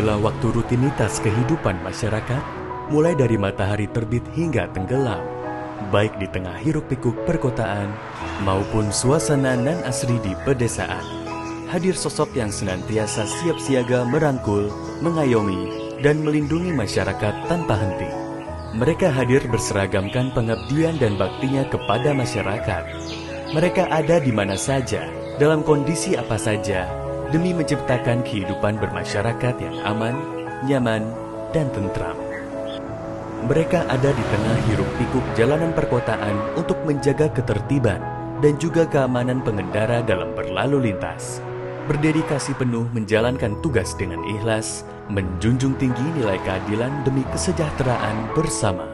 adalah waktu rutinitas kehidupan masyarakat, mulai dari matahari terbit hingga tenggelam, baik di tengah hiruk-pikuk perkotaan maupun suasana nan asri di pedesaan. Hadir sosok yang senantiasa siap siaga merangkul, mengayomi, dan melindungi masyarakat tanpa henti. Mereka hadir berseragamkan pengabdian dan baktinya kepada masyarakat. Mereka ada di mana saja, dalam kondisi apa saja, demi menciptakan kehidupan bermasyarakat yang aman, nyaman, dan tentram. Mereka ada di tengah hiruk-pikuk jalanan perkotaan untuk menjaga ketertiban dan juga keamanan pengendara dalam berlalu lintas. Berdedikasi penuh menjalankan tugas dengan ikhlas, menjunjung tinggi nilai keadilan demi kesejahteraan bersama.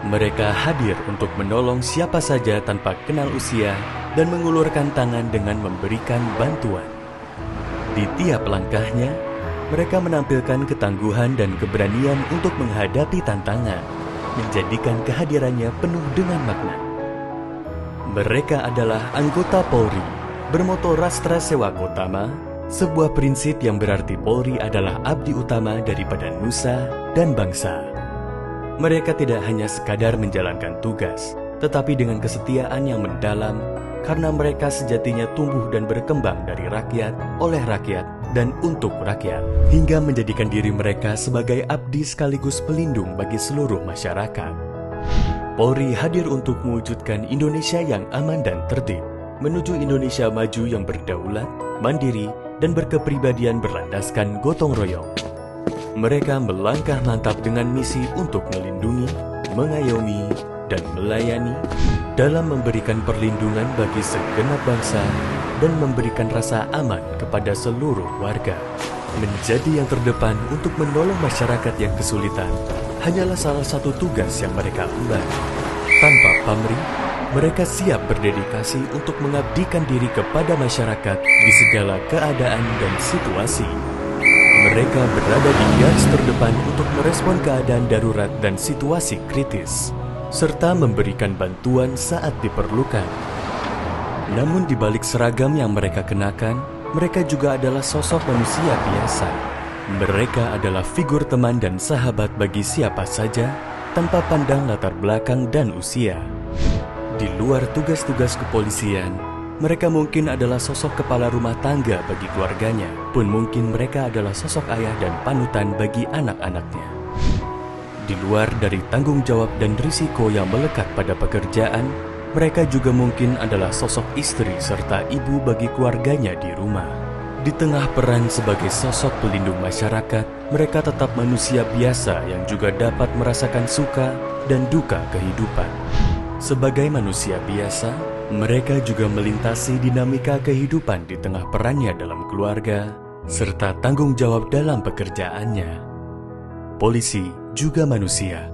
Mereka hadir untuk menolong siapa saja tanpa kenal usia dan mengulurkan tangan dengan memberikan bantuan. Di tiap langkahnya, mereka menampilkan ketangguhan dan keberanian untuk menghadapi tantangan, menjadikan kehadirannya penuh dengan makna. Mereka adalah anggota Polri, bermoto Rastra Sewa Utama, sebuah prinsip yang berarti Polri adalah abdi utama daripada nusa dan bangsa. Mereka tidak hanya sekadar menjalankan tugas, tetapi dengan kesetiaan yang mendalam, karena mereka sejatinya tumbuh dan berkembang dari rakyat, oleh rakyat, dan untuk rakyat, hingga menjadikan diri mereka sebagai abdi sekaligus pelindung bagi seluruh masyarakat. Polri hadir untuk mewujudkan Indonesia yang aman dan tertib, menuju Indonesia maju yang berdaulat, mandiri, dan berkepribadian berlandaskan gotong royong. Mereka melangkah mantap dengan misi untuk melindungi, mengayomi, dan melayani dalam memberikan perlindungan bagi segenap bangsa dan memberikan rasa aman kepada seluruh warga. Menjadi yang terdepan untuk menolong masyarakat yang kesulitan hanyalah salah satu tugas yang mereka emban. Tanpa pamrih, mereka siap berdedikasi untuk mengabdikan diri kepada masyarakat di segala keadaan dan situasi. Mereka berada di garis terdepan untuk merespon keadaan darurat dan situasi kritis, serta memberikan bantuan saat diperlukan. Namun di balik seragam yang mereka kenakan, mereka juga adalah sosok manusia biasa. Mereka adalah figur teman dan sahabat bagi siapa saja, tanpa pandang latar belakang dan usia. Di luar tugas-tugas kepolisian, mereka mungkin adalah sosok kepala rumah tangga bagi keluarganya, pun mungkin mereka adalah sosok ayah dan panutan bagi anak-anaknya. Di luar dari tanggung jawab dan risiko yang melekat pada pekerjaan, mereka juga mungkin adalah sosok istri serta ibu bagi keluarganya di rumah. Di tengah peran sebagai sosok pelindung masyarakat, mereka tetap manusia biasa yang juga dapat merasakan suka dan duka kehidupan. Sebagai manusia biasa, mereka juga melintasi dinamika kehidupan di tengah perannya dalam keluarga, serta tanggung jawab dalam pekerjaannya. Polisi juga manusia,